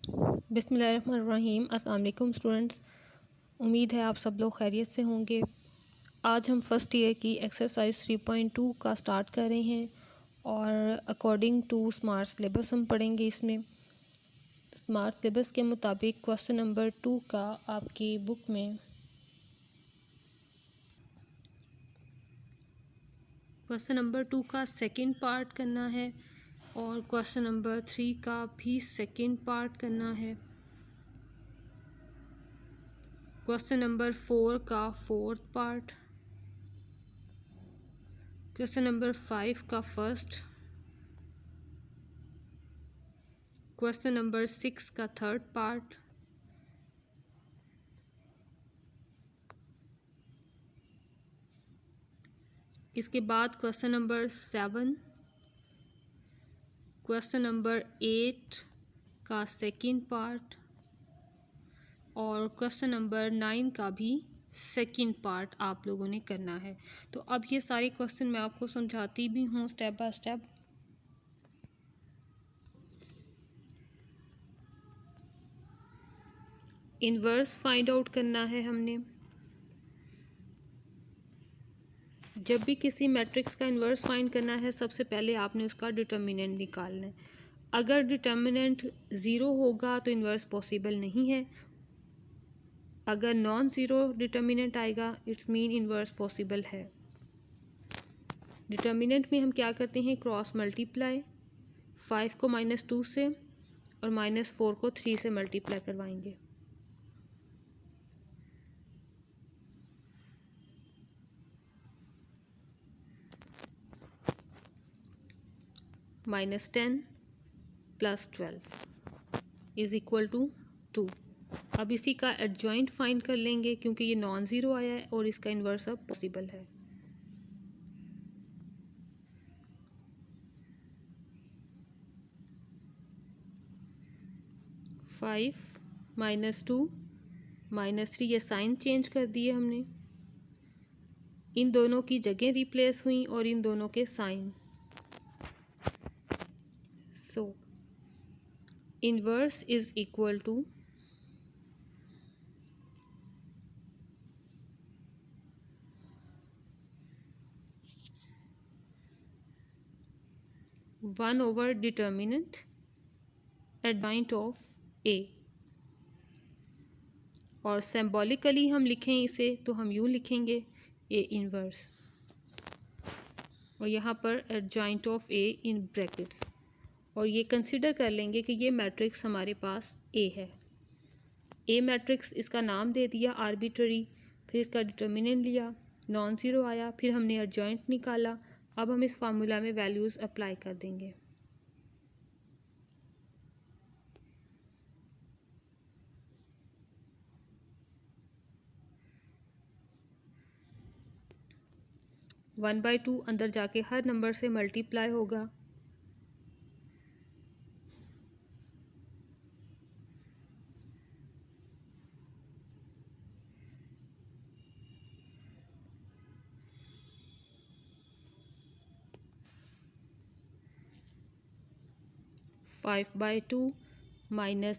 बिस्मिल्लाहिर्रहमानिर्रहीम। अस्सलाम वालेकुम स्टूडेंट्स, उम्मीद है आप सब लोग खैरियत से होंगे। आज हम फ़र्स्ट ईयर की एक्सरसाइज 3.2 का स्टार्ट कर रहे हैं और अकॉर्डिंग टू स्मार्ट सिलेबस हम पढ़ेंगे। इसमें स्मार्ट सिलेबस के मुताबिक क्वेश्चन नंबर 2 का आपकी बुक में क्वेश्चन नंबर 2 का सेकंड पार्ट करना है और क्वेश्चन नंबर 3 का भी सेकंड पार्ट करना है। क्वेश्चन नंबर 4 का फोर्थ पार्ट, क्वेश्चन नंबर 5 का फर्स्ट, क्वेश्चन नंबर 6 का थर्ड पार्ट, इसके बाद क्वेश्चन नंबर 7, क्वेश्चन नंबर 8 का सेकंड पार्ट और क्वेश्चन नंबर 9 का भी सेकंड पार्ट आप लोगों ने करना है। तो अब ये सारे क्वेश्चन मैं आपको समझाती भी हूँ step by step. Inverse find out करना है हमने। जब भी किसी मैट्रिक्स का इन्वर्स फाइंड करना है, सबसे पहले आपने उसका डिटर्मिनेंट निकालना है। अगर डिटर्मिनेंट ज़ीरो होगा तो इन्वर्स पॉसिबल नहीं है। अगर नॉन ज़ीरो डिटर्मिनेंट आएगा इट्स मीन इन्वर्स पॉसिबल है। डिटर्मिनेंट में हम क्या करते हैं, क्रॉस मल्टीप्लाई। 5 को -2 से और -4 को 3 से मल्टीप्लाई करवाएंगे। -10 + 12 इज़ इक्वल टू 2। अब इसी का एडजॉइंट फाइंड कर लेंगे क्योंकि ये नॉन ज़ीरो आया है और इसका इन्वर्स अब पॉसिबल है। 5 -2 -3, ये साइन चेंज कर दिए हमने। इन दोनों की जगह रिप्लेस हुई और इन दोनों के sign. So inverse is equal to 1/, determinant adjoint of A. और सिंबॉलिकली हम लिखें इसे तो हम यूँ लिखेंगे ए इन्वर्स और यहाँ पर adjoint of A in brackets. और ये कंसिडर कर लेंगे कि ये मैट्रिक्स हमारे पास ए है। ए मैट्रिक्स, इसका नाम दे दिया आर्बिट्ररी, फिर इसका डिटर्मिनेंट लिया, नॉन ज़ीरो आया, फिर हमने एडजॉइंट निकाला। अब हम इस फार्मूला में वैल्यूज़ अप्लाई कर देंगे। वन बाई टू अंदर जाके हर नंबर से मल्टीप्लाई होगा। (5/2 -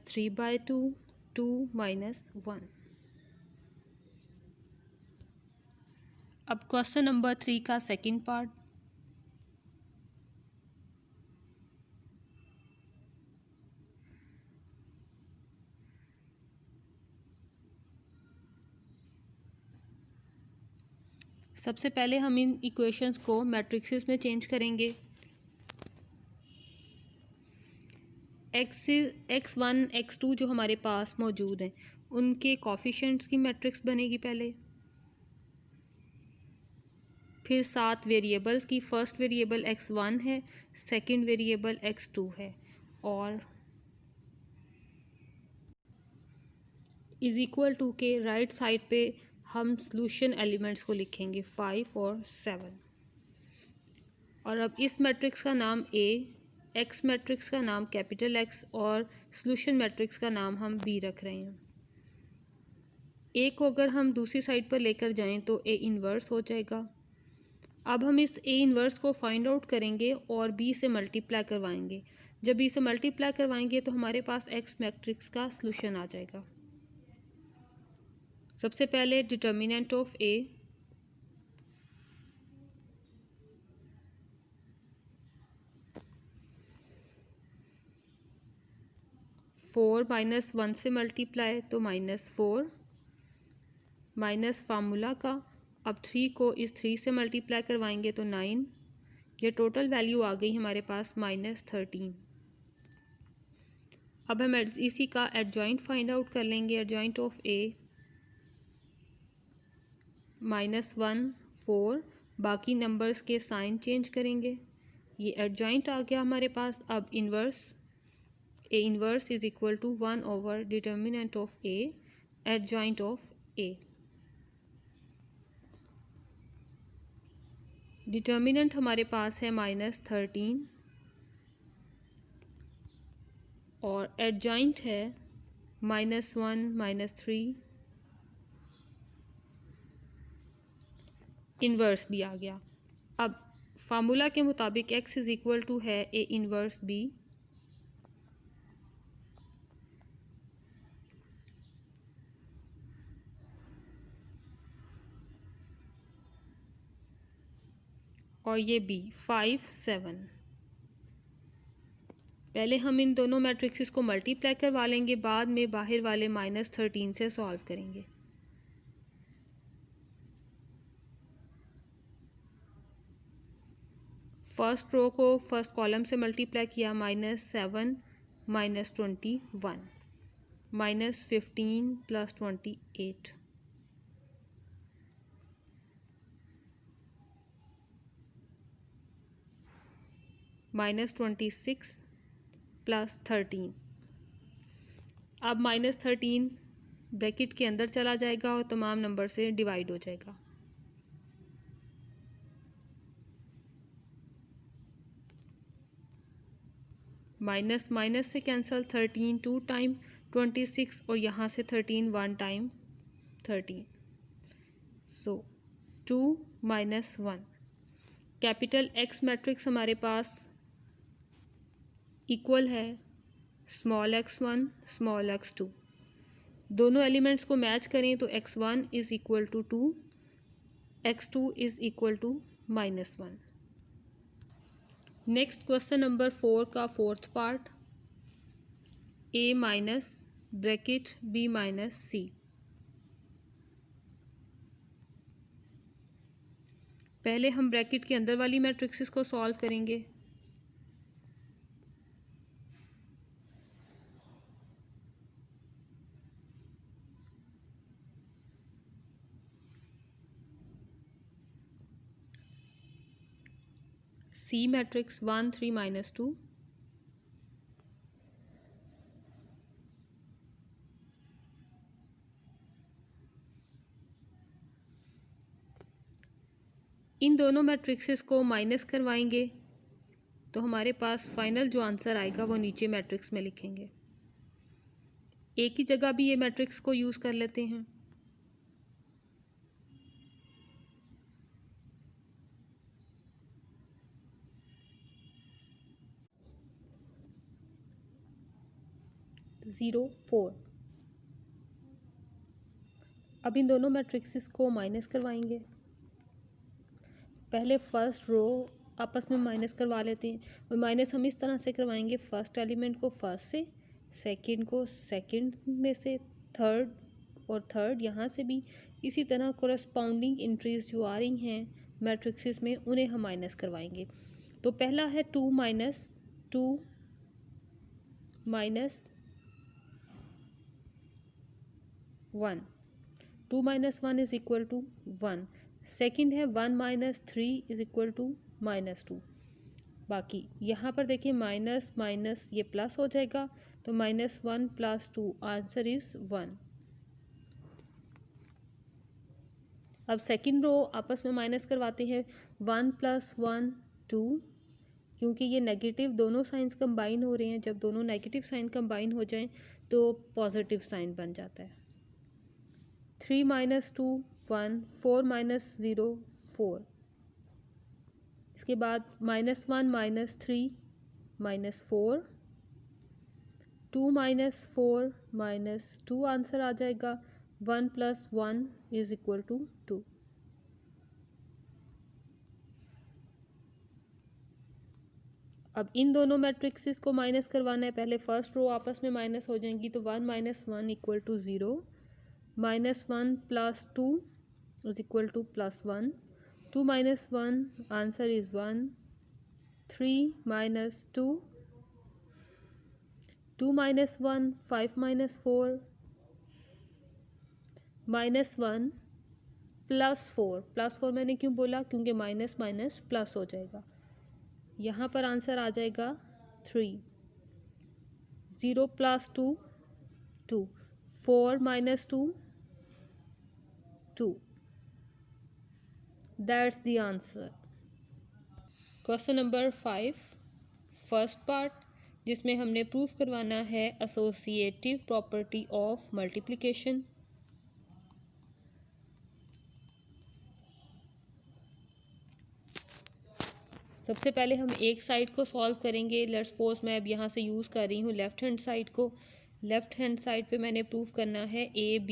3/2 2 - 1). अब क्वेश्चन नंबर 3 का सेकंड पार्ट। सबसे पहले हम इन इक्वेशंस को मैट्रिक्सेस में चेंज करेंगे। x1 x2 जो हमारे पास मौजूद हैं उनके कोफिशिएंट्स की मैट्रिक्स बनेगी पहले। फिर 7 वेरिएबल्स की, फर्स्ट वेरिएबल x1 है, सेकंड वेरिएबल x2 है और इज़ इक्वल टू के राइट साइड पे हम सॉल्यूशन एलिमेंट्स को लिखेंगे 5 और 7। और अब इस मैट्रिक्स का नाम A, एक्स मैट्रिक्स का नाम कैपिटल X और सॉल्यूशन मैट्रिक्स का नाम हम B रख रहे हैं। A को अगर हम दूसरी साइड पर लेकर जाएं तो A इन्वर्स हो जाएगा। अब हम इस A इन्वर्स को फाइंड आउट करेंगे और B से मल्टीप्लाई करवाएंगे। जब इसे मल्टीप्लाई करवाएंगे तो हमारे पास एक्स मैट्रिक्स का सॉल्यूशन आ जाएगा। सबसे पहले determinant of A, four minus one से मल्टीप्लाई तो -4 माइनस फार्मूला का, अब 3 को इस 3 से मल्टीप्लाई करवाएंगे तो 9, ये टोटल वैल्यू आ गई हमारे पास -13। अब हम इसी का एडजॉइंट फाइंड आउट कर लेंगे। एडजॉइंट ऑफ ए -1 4, बाकी नंबर्स के साइन चेंज करेंगे, ये एडजॉइंट आ गया हमारे पास। अब inverse, A inverse is equal to 1 over determinant of A adjoint of A. Determinant हमारे पास है -13 और एडजॉइंट है -1 -3, इन्वर्स भी आ गया। अब फार्मूला के मुताबिक x इज़ इक्वल टू है ए इन्वर्स बी, और ये बी 5 7। पहले हम इन दोनों मैट्रिक्स को मल्टीप्लाई करवा लेंगे, बाद में बाहर वाले -13 से सॉल्व करेंगे। फर्स्ट रो को फर्स्ट कॉलम से मल्टीप्लाई किया, -7 -21 -15 + 28 -26 + 13। अब -13 ब्रैकेट के अंदर चला जाएगा और तमाम नंबर से डिवाइड हो जाएगा। माइनस माइनस से कैंसिल, 13 2 टाइम 26 और यहाँ से 13 1 time 13, so 2 - 1। Capital X matrix हमारे पास इक्वल है स्मॉल x1 स्मॉल x2, दोनों एलिमेंट्स को मैच करें तो x1 is equal to 2, x2 is equal to -1। Next question number 4 का fourth part, a minus bracket b minus c। पहले हम ब्रैकेट के अंदर वाली मैट्रिक्स को सॉल्व करेंगे। C मैट्रिक्स 1 3 -2, इन दोनों मैट्रिक्सेस को माइनस करवाएंगे तो हमारे पास फाइनल जो आंसर आएगा वो नीचे मैट्रिक्स में लिखेंगे। एक ही जगह भी ये मैट्रिक्स को यूज़ कर लेते हैं। ज़ीरो 4। अब इन दोनों मैट्रिक्सेस को माइनस करवाएंगे। पहले फर्स्ट रो आपस में माइनस करवा लेते हैं, और माइनस हम इस तरह से करवाएंगे, फर्स्ट एलिमेंट को फर्स्ट से, सेकंड को सेकंड में से, थर्ड और थर्ड यहाँ से भी, इसी तरह कोरस्पॉन्डिंग एंट्रीज जो आ रही हैं मैट्रिक्सेस में उन्हें हम माइनस करवाएंगे। तो पहला है 2 - 2 - 1, 2 - 1 इज़ इक्वल टू 1। सेकेंड है 1 - 3 इज़ इक्वल टू -2। बाकी यहाँ पर देखिए माइनस माइनस ये प्लस हो जाएगा, तो -1 + 2 आंसर इज़ 1। अब सेकेंड रो आपस में माइनस करवाते हैं, 1 + 1 2, क्योंकि ये नेगेटिव दोनों साइंस कंबाइन हो रहे हैं, जब दोनों नेगेटिव साइन कंबाइन हो जाएं तो पॉजिटिव साइन बन जाता है। 3 - 2 1, 4 - 0 4। इसके बाद -1 - 3 -4, 2 - 4 -2 आंसर आ जाएगा। 1 + 1 = 2। अब इन दोनों मैट्रिक्सेस को माइनस करवाना है। पहले फर्स्ट रो आपस में माइनस हो जाएंगी, तो 1 - 1 = 0, -1 + 2 = +1, 2 - 1 आंसर इज़ 1, 3 - 2, 2 - 1 5 - 4 -1 +4, +4 मैंने क्यों बोला, क्योंकि माइनस माइनस प्लस हो जाएगा। यहाँ पर आंसर आ जाएगा 3, 0 + 2 2, 4 - 2 2, that's the answer. Question number 5, first part, जिसमें हमने प्रूफ करवाना है एसोसिएटिव प्रॉपर्टी ऑफ मल्टीप्लिकेशन। सबसे पहले हम एक साइड को सॉल्व करेंगे। लेट्स सपोज मैं अब यहाँ से यूज़ कर रही हूँ लेफ़्ट हैंड साइड को। लेफ़्ट हैंड साइड पे मैंने प्रूफ करना है AB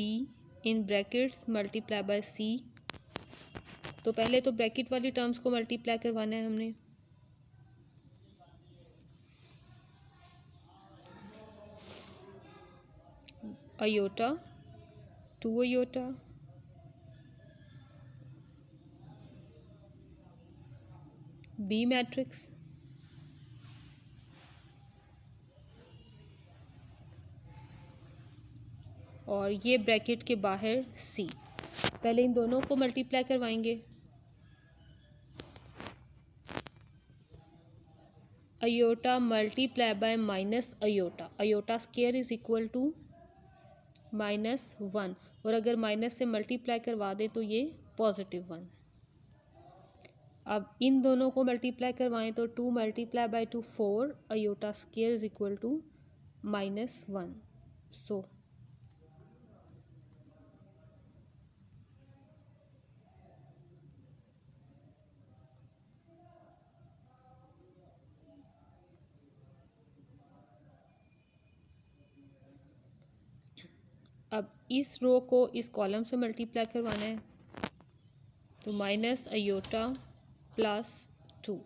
in brackets multiply by C। तो पहले तो ब्रैकेट वाली टर्म्स को मल्टीप्लाई करवाना है हमने। अयोटा 2 अयोटा B मैट्रिक्स और ये ब्रैकेट के बाहर C। पहले इन दोनों को मल्टीप्लाई करवाएंगे। Iota multiply by minus iota, iota square is equal to -1, और अगर माइनस से मल्टीप्लाई करवा दे तो ये +1। अब इन दोनों को मल्टीप्लाई करवाएं तो 2 × 2 4, iota square is equal to -1। So अब इस रो को इस कॉलम से मल्टीप्लाई करवाना है, तो माइनस अयोटा +2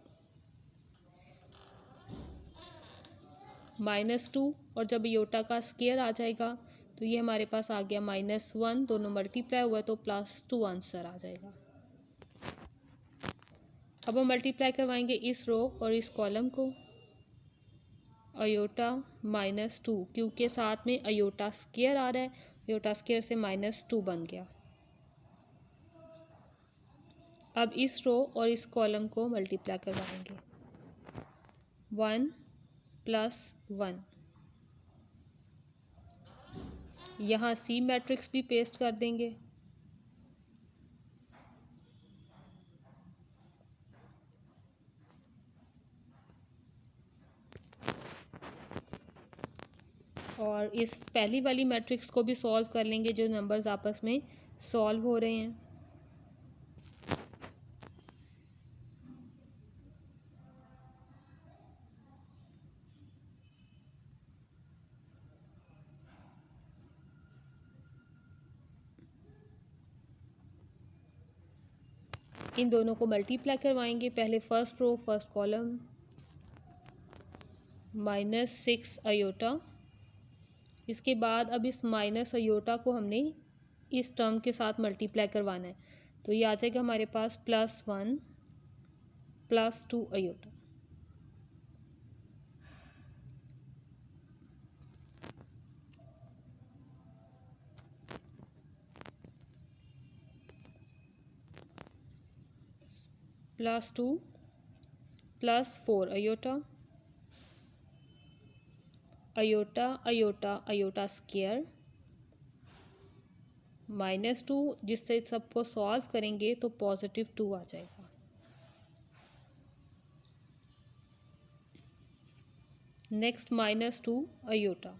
-2, और जब अयोटा का स्क्वायर आ जाएगा तो ये हमारे पास आ गया -1, दोनों मल्टीप्लाई हुआ तो +2 आंसर आ जाएगा। अब हम मल्टीप्लाई करवाएंगे इस रो और इस कॉलम को। अयोटा -2, क्योंकि साथ में अयोटा स्क्वायर आ रहा है, अयोटा स्क्वायर से -2 बन गया। अब इस रो और इस कॉलम को मल्टीप्लाई करवाएंगे। 1 + 1, यहाँ C मैट्रिक्स भी पेस्ट कर देंगे। और इस पहली वाली मैट्रिक्स को भी सॉल्व कर लेंगे, जो नंबर्स आपस में सॉल्व हो रहे हैं। इन दोनों को मल्टीप्लाई करवाएंगे। पहले first row first column, -6 iota. इसके बाद अब इस माइनस अयोटा को हमने इस टर्म के साथ मल्टीप्लाई करवाना है, तो ये आ जाएगा हमारे पास +1 +2 iota. +2 +4 iota, iota iota iota square, -2, जिससे सबको सॉल्व करेंगे तो +2 आ जाएगा। नेक्स्ट -2 अयोटा,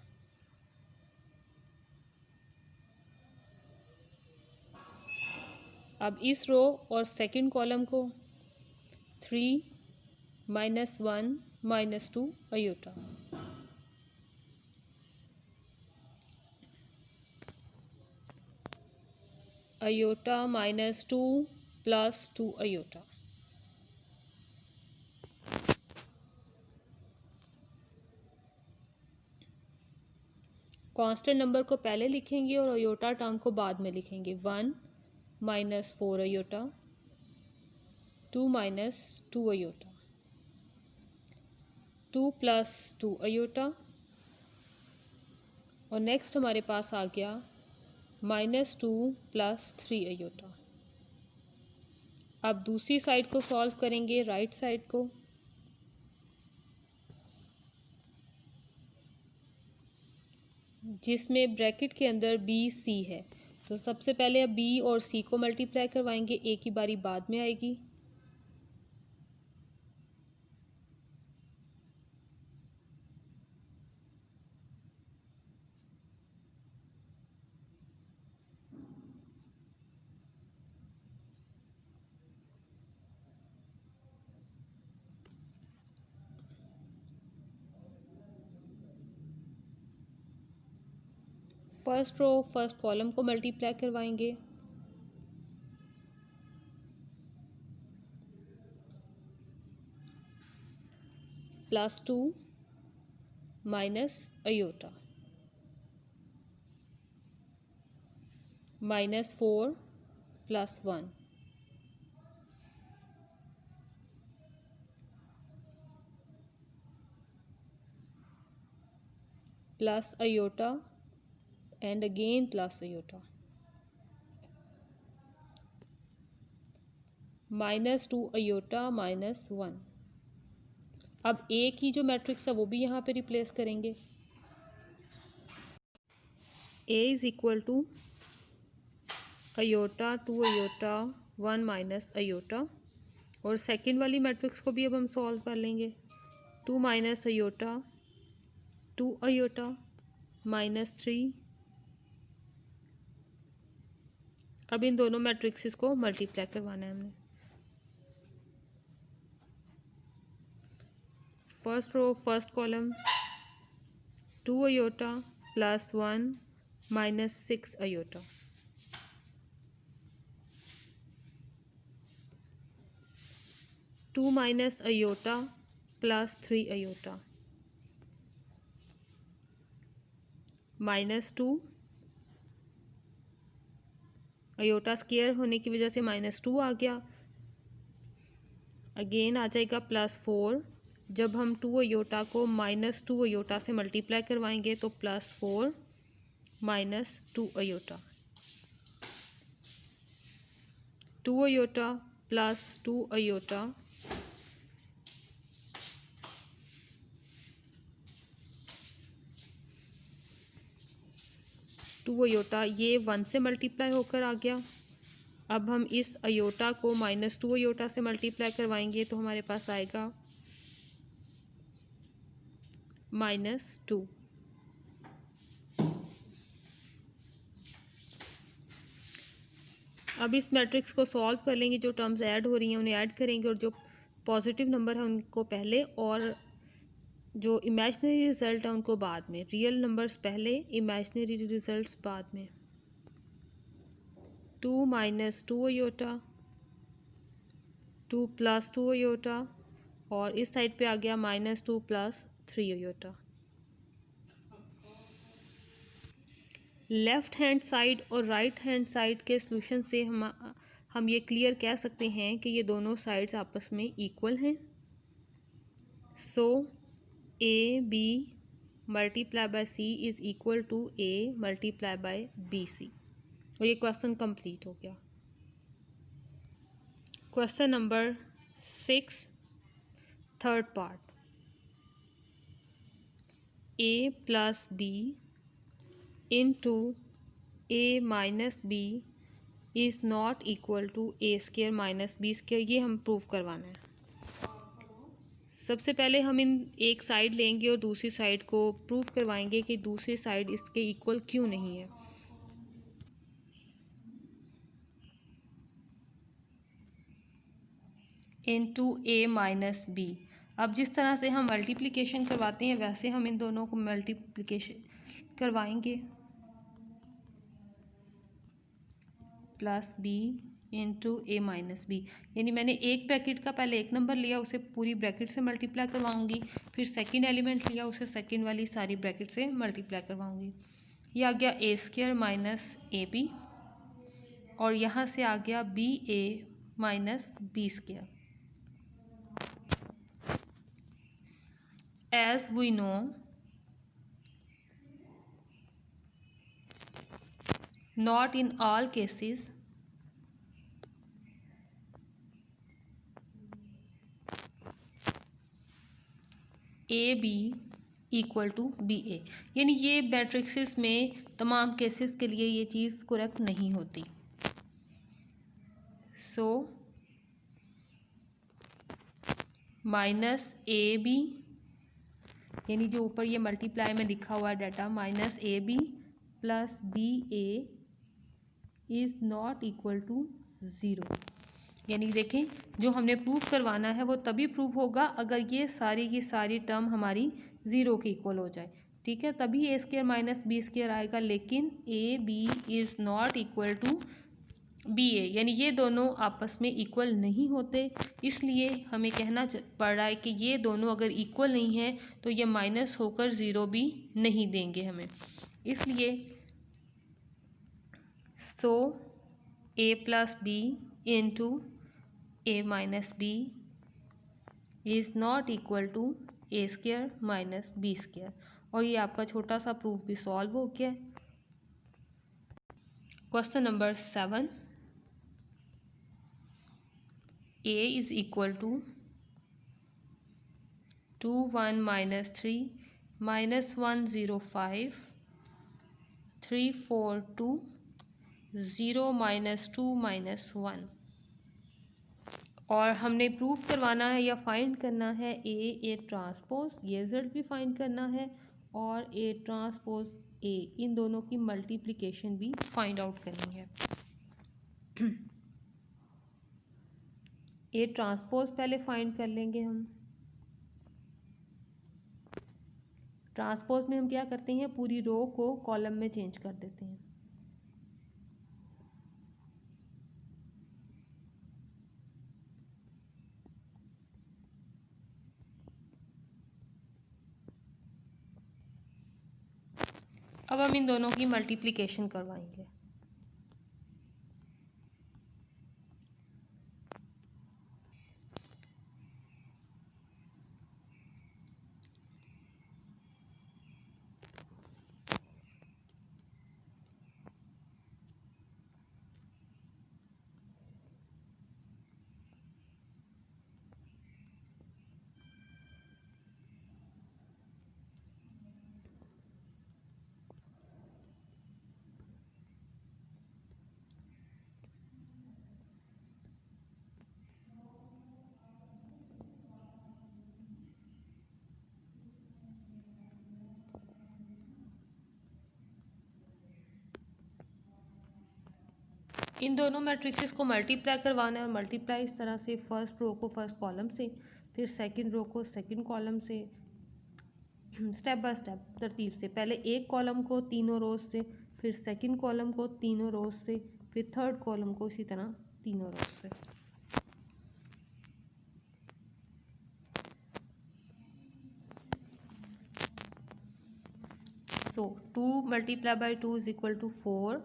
अब इस रो और सेकंड कॉलम को 3 - 1 minus 2 iota. Iota minus 2 plus 2 iota. Constant number को पहले लिखेंगे और अयोटा टर्म को बाद में लिखेंगे। 1 minus 4 iota, 2 minus 2 iota, 2 plus 2 iota, और नेक्स्ट हमारे पास आ गया माइनस 2 प्लस 3 अयोटा। अब दूसरी साइड को सॉल्व करेंगे, राइट साइड को। जिसमें ब्रैकेट के अंदर बी सी है, तो सबसे पहले अब बी और सी को मल्टीप्लाई करवाएंगे, ए की बारी बाद में आएगी। फर्स्ट रो फर्स्ट कॉलम को मल्टीप्लाई करवाएंगे। Plus 2 minus iota, minus 4 plus 1, plus iota and again plus iota, minus 2 iota minus 1। अब ए की जो मैट्रिक्स है वो भी यहाँ पे रिप्लेस करेंगे। A is equal to iota 2 iota 1 minus iota, और सेकंड वाली मैट्रिक्स को भी अब हम सॉल्व कर लेंगे। 2 माइनस अयोटा 2 अयोटा माइनस 3। अब इन दोनों मैट्रिक्सेस को मल्टीप्लाई करवाना है हमने। First row first column 2 iota plus 1 minus 6 iota, two minus iota plus 3 iota, minus 2 iota square होने की वजह से माइनस 2 आ गया। अगेन आ जाएगा प्लस 4। जब हम 2 अयोटा को माइनस 2 अयोटा से मल्टीप्लाई करवाएंगे तो plus 4 minus 2 iota, 2 iota plus 2 iota, two iota, ये 1 से मल्टीप्लाई होकर आ गया। अब हम इस अयोटा को माइनस 2 अयोटा से मल्टीप्लाई करवाएंगे तो हमारे पास आएगा माइनस 2। अब इस मैट्रिक्स को सॉल्व कर लेंगे। जो टर्म्स ऐड हो रही हैं उन्हें ऐड करेंगे, और जो पॉजिटिव नंबर है उनको पहले और जो इमेजिनरी रिजल्ट है उनको बाद में। रियल नंबर्स पहले, इमेजिनरी रिजल्ट्स बाद में। 2 माइनस 2 अयोटा, 2 प्लस 2 अयोटा, और इस साइड पे आ गया minus 2 plus 3 iota. Left hand side और राइट हैंड साइड के सॉल्यूशन से हम ये क्लियर कह सकते हैं कि ये दोनों साइड्स आपस में इक्वल हैं। So A B multiply by C is equal to A multiply by B C, और ये क्वेश्चन कंप्लीट हो गया। Question number 6 third part. A plus B into a minus b is not equal to a square minus b square, ये हम prove करवाना है। सबसे पहले हम इन एक साइड लेंगे और दूसरी साइड को प्रूव करवाएंगे कि दूसरी साइड इसके इक्वल क्यों नहीं है। into a minus b, अब जिस तरह से हम मल्टीप्लिकेशन करवाते हैं वैसे हम इन दोनों को मल्टीप्लिकेशन करवाएंगे। Plus B into A minus B, यानी मैंने एक ब्रैकेट का पहले एक नंबर लिया, उसे पूरी ब्रैकेट से मल्टीप्लाई करवाऊंगी, फिर सेकंड एलिमेंट लिया, उसे सेकंड वाली सारी ब्रैकेट से मल्टीप्लाई करवाऊंगी। ये आ गया A square minus A B, और यहाँ से आ गया B A minus B square. As we know not in all cases A B equal to B A, यानी ये मैट्रिक्सेस में तमाम केसेस के लिए ये चीज़ करेक्ट नहीं होती। सो माइनस ए बी, यानी जो ऊपर ये मल्टीप्लाई में लिखा हुआ है data, minus A B plus B A is not equal to zero. यानी देखें, जो हमने प्रूव करवाना है वो तभी प्रूव होगा अगर ये सारी की सारी टर्म हमारी ज़ीरो के इक्वल हो जाए, ठीक है, तभी A square minus B square आएगा। लेकिन A B is not equal to B A, यानी ये दोनों आपस में इक्वल नहीं होते, इसलिए हमें कहना पड़ रहा है कि ये दोनों अगर इक्वल नहीं है तो ये माइनस होकर ज़ीरो भी नहीं देंगे हमें। इसलिए so A plus B into A minus B is not equal to A square minus B square, और ये आपका छोटा सा प्रूफ भी सॉल्व हो गया। Question number 7, A is equal to 2 1 minus 3 minus 1 0 5 3 4 2 0 minus 2 minus 1, और हमने प्रूफ करवाना है या फाइंड करना है ए ट्रांसपोज, ये रिजल्ट भी फाइंड करना है, और ए ट्रांसपोज ए, इन दोनों की मल्टीप्लिकेशन भी फाइंड आउट करनी है। ए ट्रांसपोज पहले फाइंड कर लेंगे हम। ट्रांसपोज में हम क्या करते हैं, पूरी रो को कॉलम में चेंज कर देते हैं। अब हम इन दोनों की मल्टीप्लिकेशन करवाएंगे। इन दोनों मैट्रिक्स को मल्टीप्लाई करवाना है, और मल्टीप्लाई इस तरह से, फर्स्ट रो को फर्स्ट कॉलम से, फिर सेकंड रो को सेकंड कॉलम से, स्टेप बाय स्टेप तरतीब से। पहले एक कॉलम को तीनों रोज से, फिर सेकंड कॉलम को तीनों रोज से, फिर थर्ड कॉलम को इसी तरह तीनों रोज से। So 2 multiply by 2 is equal to 4,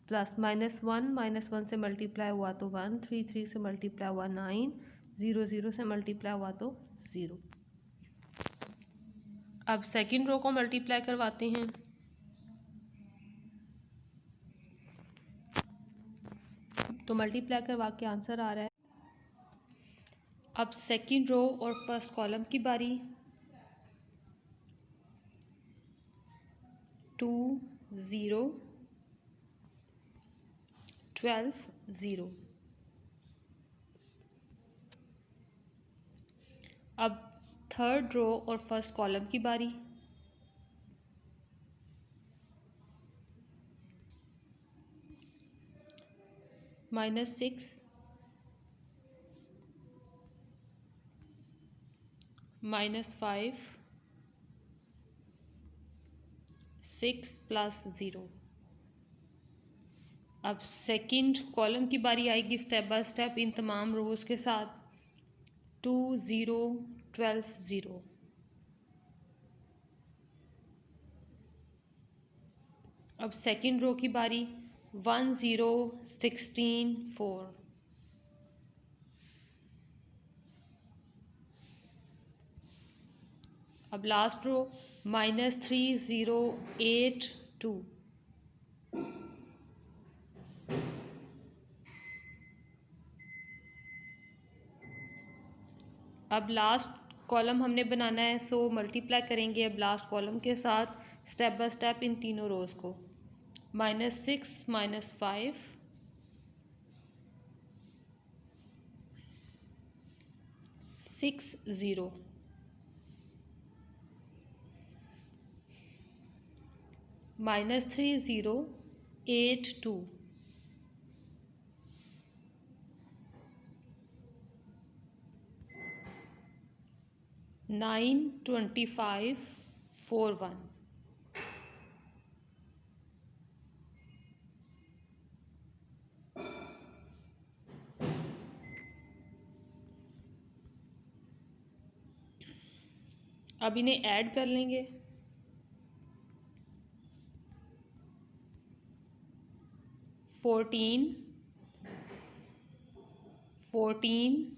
plus -1 से मल्टीप्लाई हुआ तो 1, 3 से मल्टीप्लाई हुआ 9, 0 से मल्टीप्लाई हुआ तो 0। अब सेकंड रो को मल्टीप्लाई करवाते हैं। तो मल्टीप्लाई करवा के आंसर आ रहा है। अब सेकंड रो और फर्स्ट कॉलम की बारी। 2 0 12 0। अब थर्ड रो और फर्स्ट कॉलम की बारी। 6 -5 6 + 0। अब सेकंड कॉलम की बारी आएगी स्टेप बाय स्टेप इन तमाम रोज़ के साथ। 2 0 12 0। अब सेकंड रो की बारी 1 0 16 4। अब लास्ट रो -3 0 8 2। अब लास्ट कॉलम हमने बनाना है, सो मल्टीप्लाई करेंगे अब लास्ट कॉलम के साथ स्टेप बाय स्टेप इन तीनों रोज़ को। -6 -5 6 0। -3 0 8 2। 9 25 4 1। अब इन्हें ऐड कर लेंगे। 14 14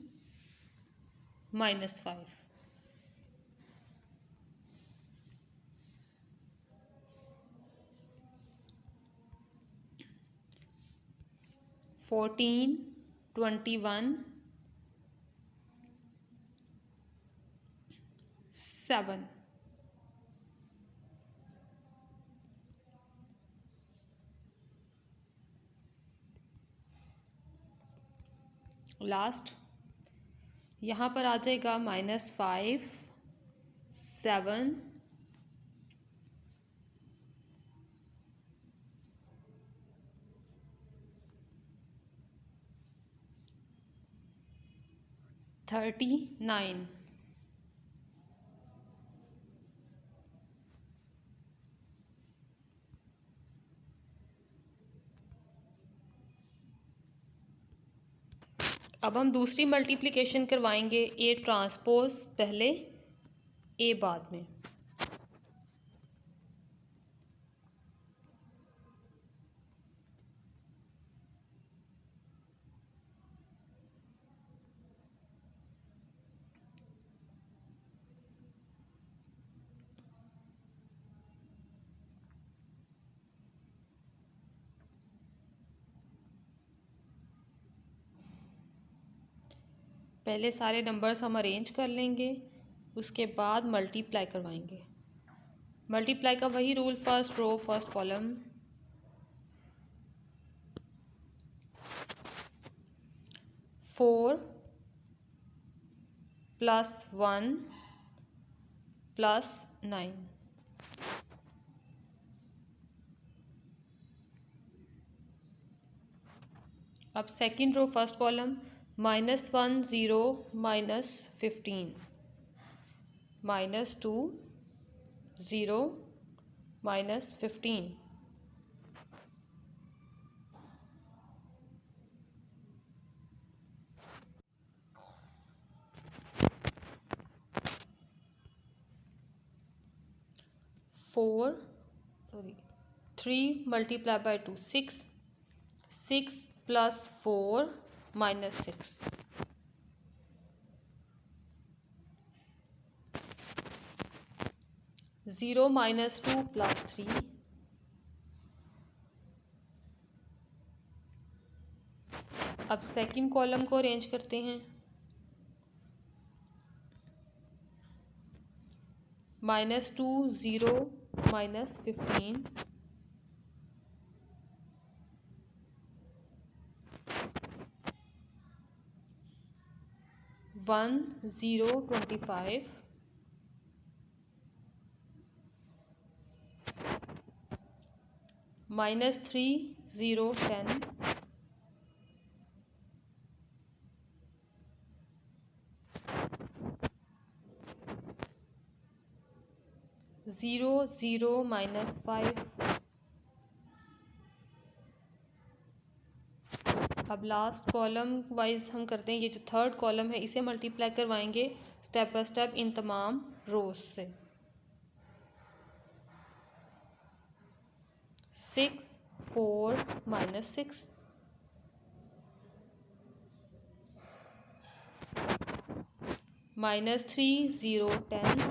-5। 14 21 7। लास्ट यहाँ पर आ जाएगा -5 7 39। अब हम दूसरी मल्टीप्लिकेशन करवाएंगे, ए ट्रांसपोज पहले ए बाद में। पहले सारे नंबर्स हम अरेंज कर लेंगे, उसके बाद मल्टीप्लाई करवाएंगे। मल्टीप्लाई का वही rule, first row first column. 4 + 1 + 9। अब सेकंड रो फर्स्ट कॉलम -1 0 -15 -2 0 -15। 3 × 2 6 6 + 4 -6। 0 -2 + 3। अब सेकंड कॉलम को अरेंज करते हैं। -2 0 -15 1 0 25 -3 0 10 -2 0 0 -5। अब लास्ट कॉलम वाइज हम करते हैं, ये जो थर्ड कॉलम है इसे मल्टीप्लाई करवाएंगे स्टेप बाय स्टेप इन तमाम रोज से। 6 4 -6, -3 0 10,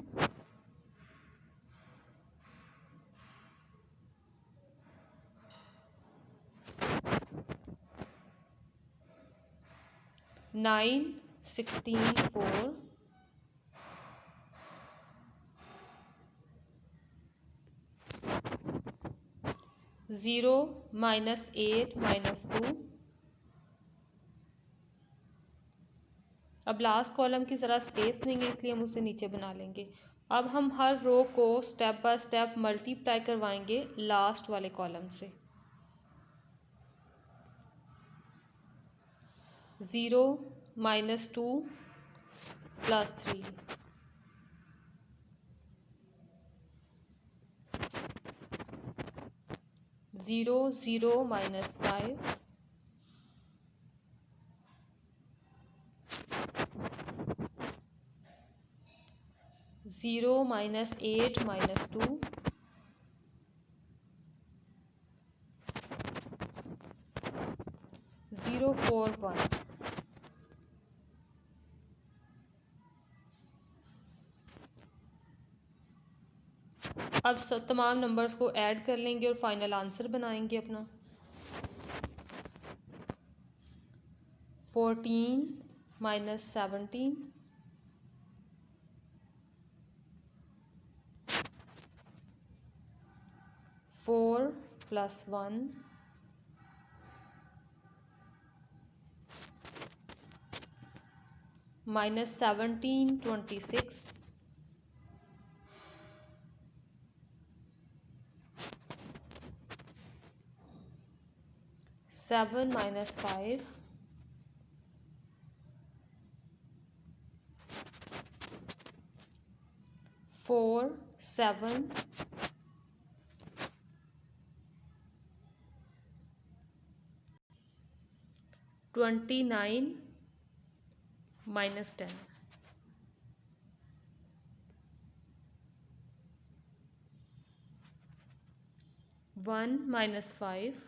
-9 16 4, -0 -8 -2। अब लास्ट कॉलम की ज़रा स्पेस देंगे इसलिए हम उसे नीचे बना लेंगे। अब हम हर रो को स्टेप बाय स्टेप मल्टीप्लाई करवाएंगे लास्ट वाले कॉलम से। 0 -2 +3, 0 0 -5, 0 -8 -2, 0 4 1। अब सब तमाम नंबर्स को ऐड कर लेंगे और फाइनल आंसर बनाएंगे अपना। 14 -17, 4 +1, -17 26, 7 -5, 4 7, 29 -10, 1 -5,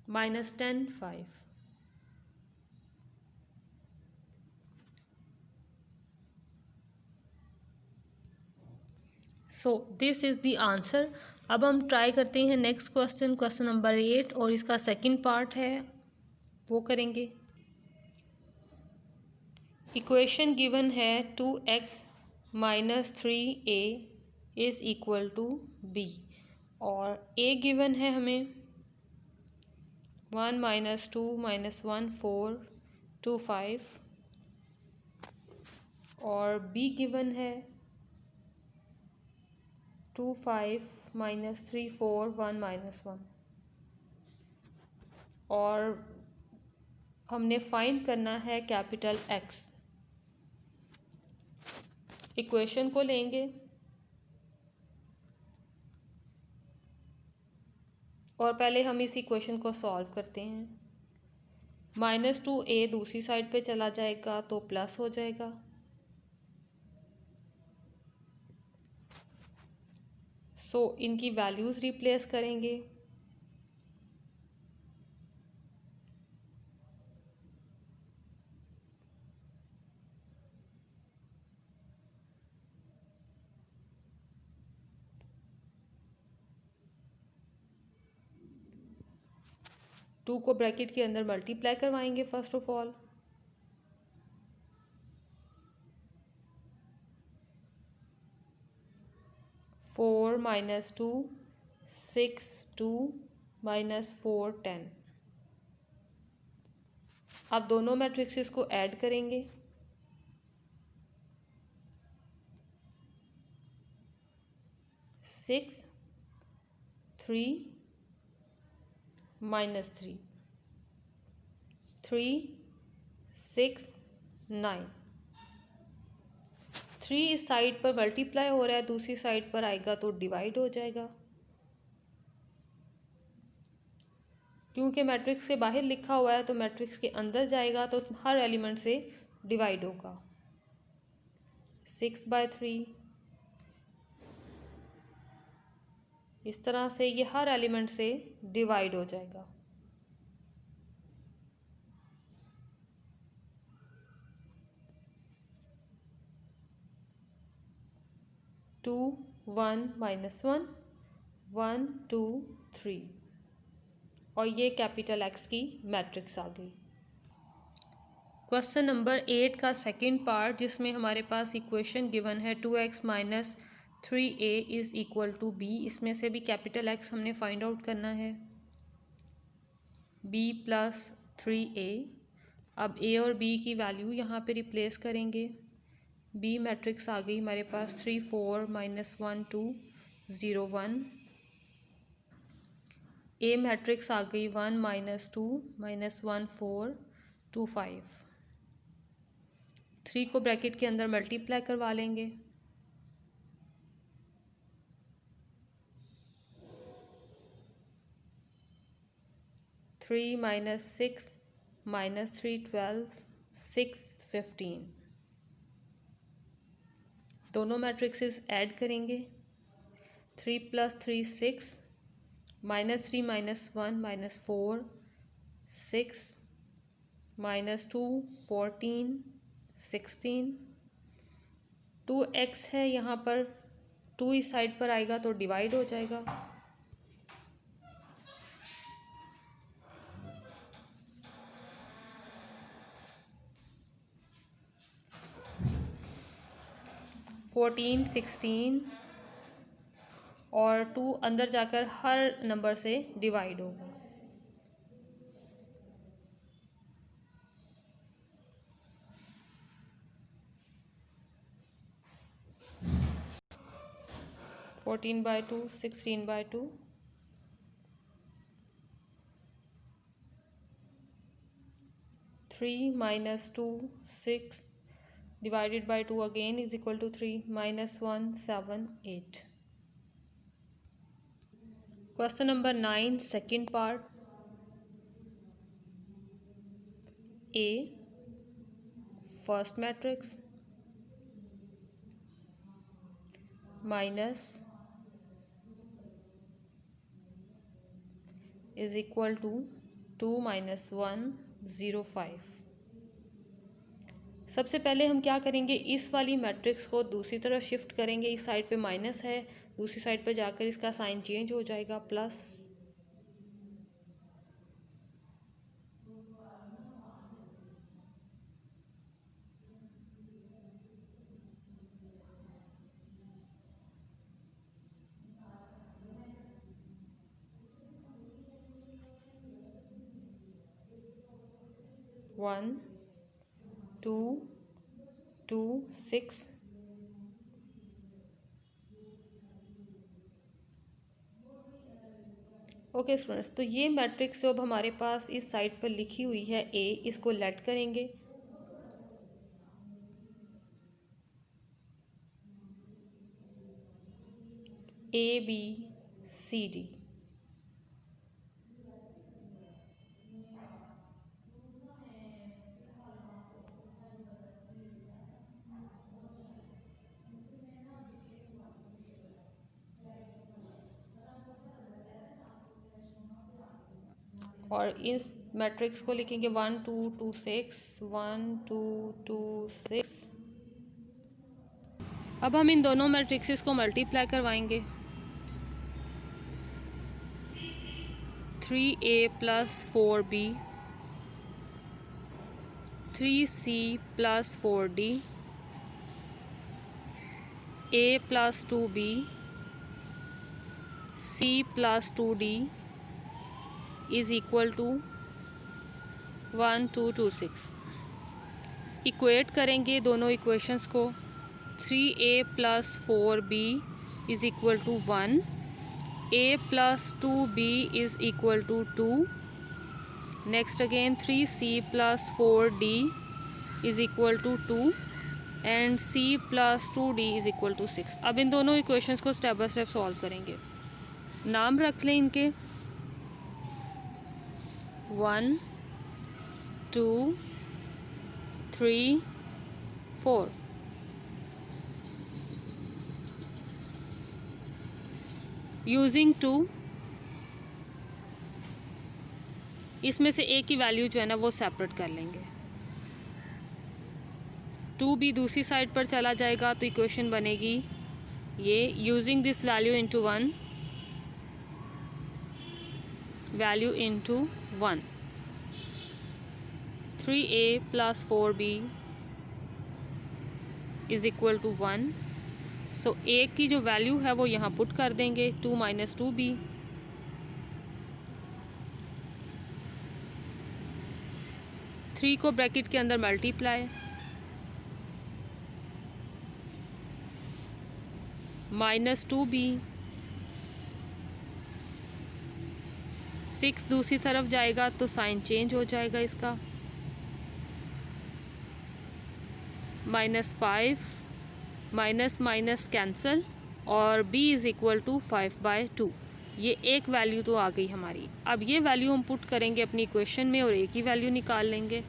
-10 5। So this is the answer. अब हम ट्राई करते हैं नेक्स्ट क्वेश्चन, क्वेश्चन नंबर 8, और इसका सेकंड पार्ट है वो करेंगे। इक्वेशन गिवन है 2x -3a is equal to b, और a गिवन है हमें 1 -2 -1 4 2 5, और b गिवन है 2 5 -3 4 1 -1, और हमने फाइंड करना है कैपिटल X। इक्वेशन को लेंगे और पहले हम इस इक्वेशन को सॉल्व करते हैं। -2a दूसरी साइड पे चला जाएगा तो प्लस हो जाएगा, सो इनकी वैल्यूज़ रिप्लेस करेंगे। टू को ब्रैकेट के अंदर मल्टीप्लाई करवाएंगे फर्स्ट ऑफ ऑल। 4 -2 6 2 -4 10। अब दोनों मैट्रिक्सेस को ऐड करेंगे। 6 3 -3, 3 6 9, 3 इस साइड पर मल्टीप्लाई हो रहा है, दूसरी साइड पर आएगा तो डिवाइड हो जाएगा। क्योंकि मैट्रिक्स के बाहर लिखा हुआ है तो मैट्रिक्स के अंदर जाएगा तो हर एलिमेंट से डिवाइड होगा। 6/3 इस तरह से ये हर एलिमेंट से डिवाइड हो जाएगा। 2 1 -1 1 2 3 और ये कैपिटल एक्स की मैट्रिक्स आ गई। क्वेश्चन नंबर 8 का सेकंड पार्ट, जिसमें हमारे पास इक्वेशन गिवन है 2x minus 3a is equal to b। इसमें से भी कैपिटल एक्स हमने फाइंड आउट करना है। b plus 3a। अब a और b की वैल्यू यहाँ पे रिप्लेस करेंगे। b मैट्रिक्स आ गई हमारे पास 3 4 -1 2 0 1। a मैट्रिक्स आ गई 1 -2 -1 4 2 5। 3 को ब्रैकेट के अंदर मल्टीप्लाई करवा लेंगे। 3 -6 -3 12 6 15। दोनों मैट्रिक्सेस ऐड करेंगे। 3 + 3 6 -3 -1 -4 6 -2 14 16। 2x है यहाँ पर, 2 इस साइड पर आएगा तो डिवाइड हो जाएगा। 14 16 और 2 अंदर जाकर हर नंबर से डिवाइड होगा। Fourteen by 2 16/2 3 -2 6 divided by 2 again is equal to 3 -1 7 8। Question number 9 second part। A first matrix minus is equal to 2 -1 0 5। सबसे पहले हम क्या करेंगे, इस वाली मैट्रिक्स को दूसरी तरफ शिफ्ट करेंगे। इस साइड पे माइनस है, दूसरी साइड पर जाकर इसका साइन चेंज हो जाएगा प्लस। वन 2 2 6 ओके स्टूडेंट्स, तो ये मैट्रिक्स जो अब हमारे पास इस साइड पर लिखी हुई है ए, इसको लेट करेंगे। ABCD। और इस मैट्रिक्स को लिखेंगे 1 2 2 6 1 2 2 6। अब हम इन दोनों मैट्रिक्सेस को मल्टीप्लाई करवाएंगे। 3A + 4B 3C + 4D A + 2B C + 2D is equal to 1 2 2 6। Equate करेंगे दोनों इक्वेशंस को। 3A + 4B is equal to 1। A + 2B is equal to 2। Next again 3C + 4D is equal to 2। And c plus 2d is equal to 6। अब इन दोनों equations को step by step solve करेंगे। नाम रख लें इनके 1 2 3 4। यूजिंग 2, इसमें से a की वैल्यू जो है ना वो सेपरेट कर लेंगे। 2 भी दूसरी साइड पर चला जाएगा तो इक्वेशन बनेगी ये, using this value into 1, value into 1, 3a plus 4b is equal to 1। So a की जो वैल्यू है वो यहाँ पुट कर देंगे, 2 माइनस 2b, थ्री को ब्रैकेट के अंदर मल्टीप्लाई, माइनस 2b, 6 दूसरी तरफ जाएगा तो साइन चेंज हो जाएगा इसका, -5, माइनस माइनस कैंसल, और b इज़ इक्वल टू 5/2। ये एक वैल्यू तो आ गई हमारी। अब ये वैल्यू हम पुट करेंगे अपनी इक्वेशन में और एक ही वैल्यू निकाल लेंगे।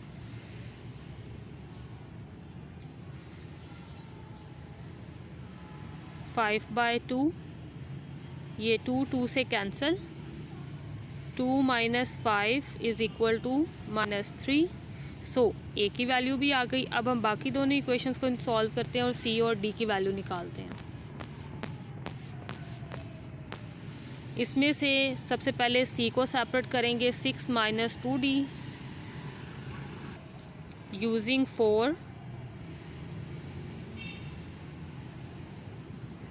(5/2), ये 2 से cancel, 2 minus 5 is equal to -3। So a की वैल्यू भी आ गई। अब हम बाकी दोनों इक्वेशंस को सॉल्व करते हैं और सी और डी की वैल्यू निकालते हैं। इसमें से सबसे पहले सी को सेपरेट करेंगे, 6 minus 2d, using 4,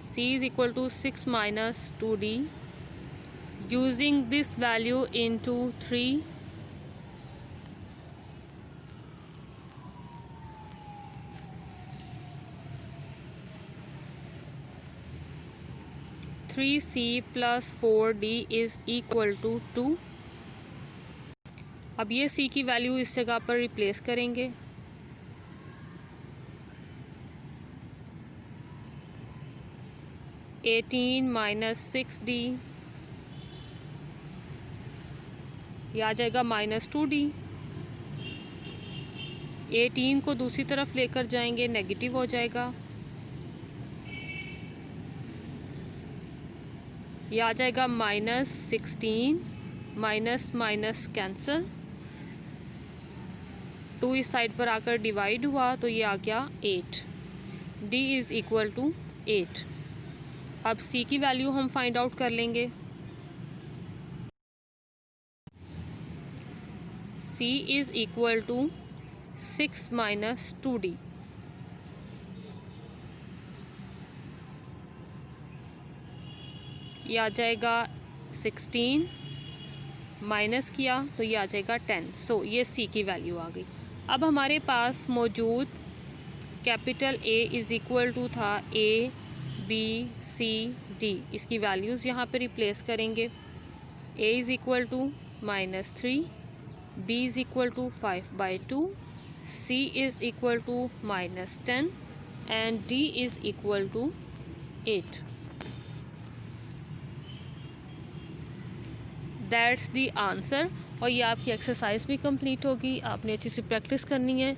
c is equal to 6 minus 2d, using this value into 3, (3c plus 4d is equal to 2). अब ये c की वैल्यू इस जगह पर रिप्लेस करेंगे, (18 माइनस 6d), ये आ जाएगा -2d। 18 को दूसरी तरफ लेकर जाएंगे, नेगेटिव हो जाएगा, ये आ जाएगा -16, माइनस माइनस कैंसल, 2 इस साइड पर आकर डिवाइड हुआ तो ये आ गया 8। d is equal to 8। अब c की वैल्यू हम फाइंड आउट कर लेंगे। c is equal to 6 minus 2d, ये आ जाएगा 16, माइनस किया तो ये आ जाएगा 10। सो ये c की वैल्यू आ गई। अब हमारे पास मौजूद capital A is equal to था a b c d, इसकी वैल्यूज़ यहाँ पे रिप्लेस करेंगे। a is equal to -3, b is equal to 5/2, c is equal to -10 and d is equal to 8। That's the answer. और ये आपकी exercise भी complete होगी, आपने अच्छी सी प्रैक्टिस करनी है।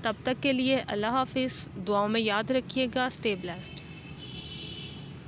तब तक के लिए अल्लाह हाफिज़, दुआओं में याद रखिएगा। Stay blessed.